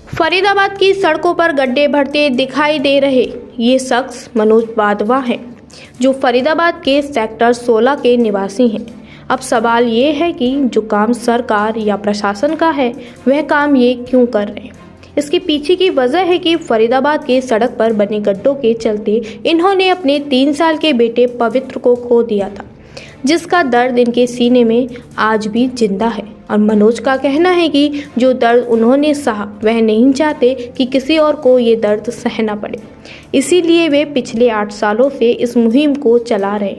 फरीदाबाद की सड़कों पर गड्ढे भरते दिखाई दे रहे ये शख्स मनोज वाधवा है, जो फरीदाबाद के सेक्टर 16 के निवासी हैं। अब सवाल ये है कि जो काम सरकार या प्रशासन का है, वह काम ये क्यों कर रहे हैं। इसके पीछे की वजह है कि फरीदाबाद के सड़क पर बने गड्ढों के चलते इन्होंने अपने 3 साल के बेटे पवित्र को खो दिया था, जिसका दर्द इनके सीने में आज भी जिंदा है। और मनोज का कहना है कि जो दर्द उन्होंने सहा, वह नहीं चाहते कि किसी और को ये दर्द सहना पड़े। इसीलिए वे पिछले 8 सालों से इस मुहिम को चला रहे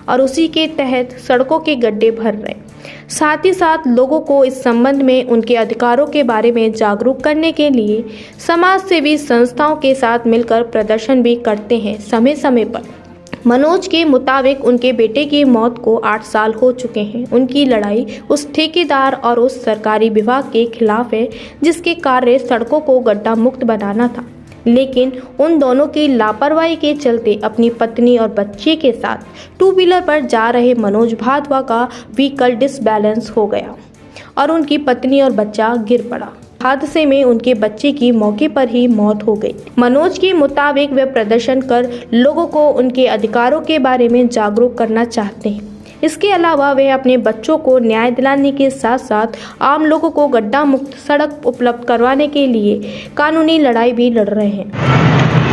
और उसी के तहत सड़कों के गड्ढे भर रहे। साथ ही साथ लोगों को इस संबंध में उनके अधिकारों के बारे में जागरूक करने के लिए समाज सेवी संस्थाओं के साथ मिलकर प्रदर्शन भी करते हैं समय समय पर। मनोज के मुताबिक उनके बेटे की मौत को 8 साल हो चुके हैं। उनकी लड़ाई उस ठेकेदार और उस सरकारी विभाग के खिलाफ है जिसके कार्य सड़कों को गड्ढा मुक्त बनाना था, लेकिन उन दोनों की लापरवाही के चलते अपनी पत्नी और बच्चे के साथ 2 व्हीलर पर जा रहे मनोज वाधवा का व्हीकल डिसबैलेंस हो गया और उनकी पत्नी और बच्चा गिर पड़ा। हादसे में उनके बच्चे की मौके पर ही मौत हो गई। मनोज के मुताबिक वे प्रदर्शन कर लोगों को उनके अधिकारों के बारे में जागरूक करना चाहते हैं। इसके अलावा वे अपने बच्चों को न्याय दिलाने के साथ साथ आम लोगों को गड्ढा मुक्त सड़क उपलब्ध करवाने के लिए कानूनी लड़ाई भी लड़ रहे हैं।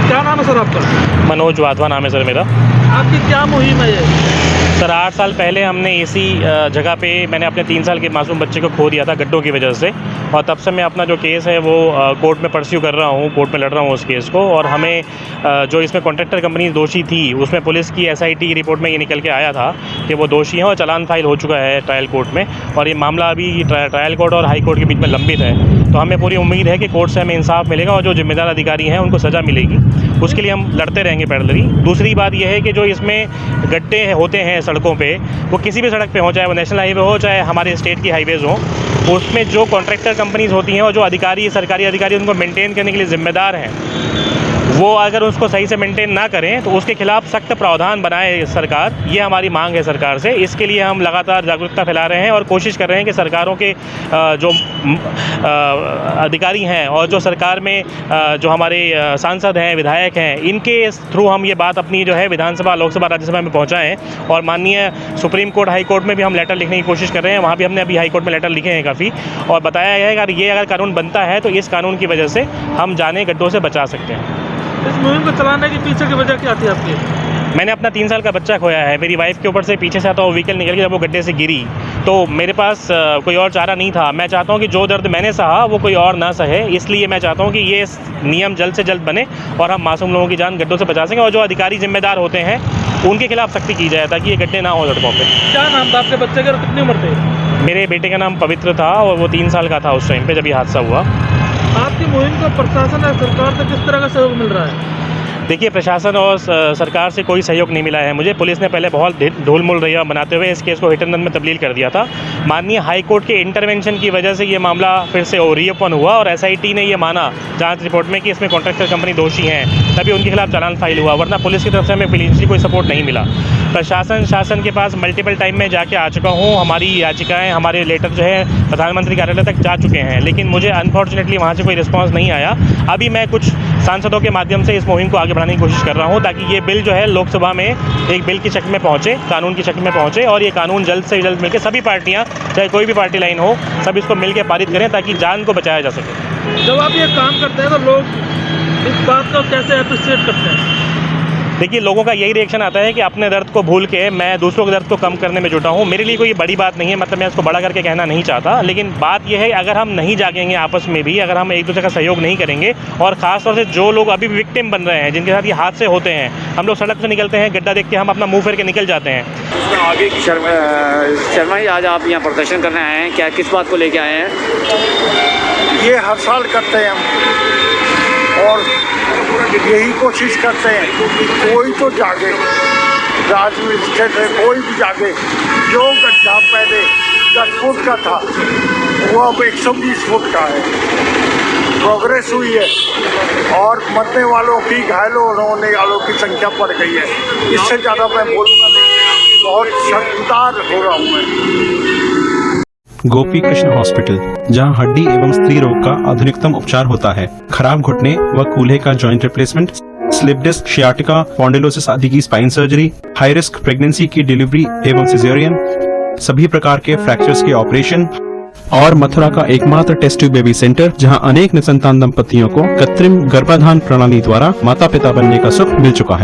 क्या नाम है सर आपका? मनोज वाधवा नाम है सर मेरा। आपकी क्या मुहिम है ये? सर 8 साल पहले हमने इसी जगह पे मैंने अपने 3 साल के मासूम बच्चे को खो दिया था गड्ढों की वजह से, और तब से मैं अपना जो केस है वो कोर्ट में परस्यू कर रहा हूँ, कोर्ट में लड़ रहा हूँ उस केस को। और हमें जो इसमें कॉन्ट्रैक्टर कंपनी दोषी थी, उसमें पुलिस की SIT रिपोर्ट में ये निकल के आया था कि वो दोषी हैं और चालान फाइल हो चुका है ट्रायल कोर्ट में, और ये मामला अभी ट्रायल कोर्ट और हाई कोर्ट के बीच में लंबित है। तो हमें पूरी उम्मीद है कि कोर्ट से हमें इंसाफ मिलेगा और जो जिम्मेदार अधिकारी हैं उनको सज़ा मिलेगी। उसके लिए हम लड़ते रहेंगे पैरेलली। दूसरी बात यह है कि जो इसमें गड्ढे होते हैं सड़कों पे, वो किसी भी सड़क पे हो, चाहे वो नेशनल हाईवे हो चाहे हमारे स्टेट की हाईवेज़ हो, उसमें जो कॉन्ट्रैक्टर कंपनीज़ होती हैं और जो अधिकारी सरकारी अधिकारी उनको मेंटेन करने के लिए ज़िम्मेदार हैं, वो अगर उसको सही से मेंटेन ना करें तो उसके खिलाफ सख्त प्रावधान बनाए सरकार। ये हमारी मांग है सरकार से। इसके लिए हम लगातार जागरूकता फैला रहे हैं और कोशिश कर रहे हैं कि सरकारों के जो अधिकारी हैं और जो सरकार में जो हमारे सांसद हैं, विधायक हैं, इनके थ्रू हम ये बात अपनी जो है विधानसभा, लोकसभा, राज्यसभा में पहुँचाएँ। और माननीय सुप्रीम कोर्ट, हाई कोर्ट में भी हम लेटर लिखने की कोशिश कर रहे हैं। वहाँ भी हमने अभी हाई कोर्ट में लेटर लिखे हैं काफ़ी, और बताया गया है कि अगर कानून बनता है तो इस कानून की वजह से हम जाने गड्ढों से बचा सकते हैं। इस मुहिम को चलाने के पीछे की वजह क्या थी आपकी? मैंने अपना 3 साल का बच्चा खोया है। मेरी वाइफ के ऊपर से पीछे से आता हुआ व्हीकल निकल के जब वो गड्ढे से गिरी, तो मेरे पास कोई और चारा नहीं था। मैं चाहता हूँ कि जो दर्द मैंने सहा वो कोई और ना सहे, इसलिए मैं चाहता हूँ कि ये नियम जल्द से जल्द बने और हम मासूम लोगों की जान गड्ढों से बचा सकें, और जो अधिकारी जिम्मेदार होते हैं उनके खिलाफ सख्ती की जाए ताकि ये गड्ढे ना हो सड़कों पर। क्या नाम था आपके बच्चे का? कितनी उम्र थी? मेरे बेटे का नाम पवित्र था और वो 3 साल का था उस टाइम पर जब ये हादसा हुआ। आपकी मुहिम को प्रशासन और सरकार से किस तरह का सहयोग मिल रहा है? देखिए, प्रशासन और सरकार से कोई सहयोग नहीं मिला है मुझे। पुलिस ने पहले बहुत ढोल मोल रैया बनाते हुए इस केस को हिट एंड रन में तब्दील कर दिया था। माननीय हाई कोर्ट के इंटरवेंशन की वजह से ये मामला फिर से रीओपन हुआ और SIT ने ये माना जांच रिपोर्ट में कि इसमें कॉन्ट्रैक्टर कंपनी दोषी हैं, तभी उनके खिलाफ चालान फाइल हुआ, वरना पुलिस की तरफ से हमें फिजिकली कोई सपोर्ट नहीं मिला। शासन के पास मल्टीपल टाइम में जाके आ चुका हूँ। हमारी याचिकाएँ, हमारे लेटर जो है प्रधानमंत्री कार्यालय तक जा चुके हैं, लेकिन मुझे अनफॉर्चुनेटली वहाँ से कोई रिस्पॉन्स नहीं आया। अभी मैं कुछ सांसदों के माध्यम से इस मुहिम को आगे बढ़ाने की कोशिश कर रहा हूं ताकि ये बिल जो है लोकसभा में एक बिल की शक्ल में पहुंचे, कानून की शक्ल में पहुंचे, और ये कानून जल्द से जल्द मिलकर सभी पार्टियां, चाहे कोई भी पार्टी लाइन हो, सब इसको मिलकर पारित करें ताकि जान को बचाया जा सके। जब आप ये काम करते हैं तो लोग इस बात को कैसे अप्रिशिएट करते हैं? देखिए, लोगों का यही रिएक्शन आता है कि अपने दर्द को भूल के मैं दूसरों के दर्द को कम करने में जुटा हूँ। मेरे लिए कोई बड़ी बात नहीं है, मतलब मैं इसको बड़ा करके कहना नहीं चाहता, लेकिन बात यह है अगर हम नहीं जागेंगे आपस में भी, अगर हम एक दूसरे का सहयोग नहीं करेंगे, और ख़ासतौर से जो लोग अभी विक्टिम बन रहे हैं, जिनके साथ ये हादसे होते हैं, हम लोग सड़क से निकलते हैं, गड्ढा देख के हम अपना मुँह फेर के निकल जाते हैं। आगे शर्मा जी, आज आप यहाँ प्रदर्शन करने आए हैं, क्या किस बात को लेके आए हैं? ये हर साल करते हैं हम, और यही कोशिश करते हैं कि कोई तो जागे, राजमिस्त्री से कोई भी जागे। जो गड्ढा पहले 10 फुट का था वो अब 120 फुट का है। प्रोग्रेस हुई है और मरने वालों की, घायलों होने वालों की संख्या बढ़ गई है। इससे ज़्यादा मैं बोलूँगा नहीं, बहुत शर्मसार हो रहा हूँ मैं। गोपी कृष्ण हॉस्पिटल, जहां हड्डी एवं स्त्री रोग का आधुनिकतम उपचार होता है। खराब घुटने व कूल्हे का joint replacement, slip disc, sciatica, spondylosis आदि की spine surgery, high risk pregnancy की डिलीवरी एवं सिजेरियन, सभी प्रकार के फ्रैक्चर्स के ऑपरेशन, और मथुरा का एकमात्र टेस्ट ट्यूब बेबी सेंटर, जहां अनेक निसंतान दंपतियों को कृत्रिम गर्भाधान प्रणाली द्वारा माता पिता बनने का सुख मिल चुका है।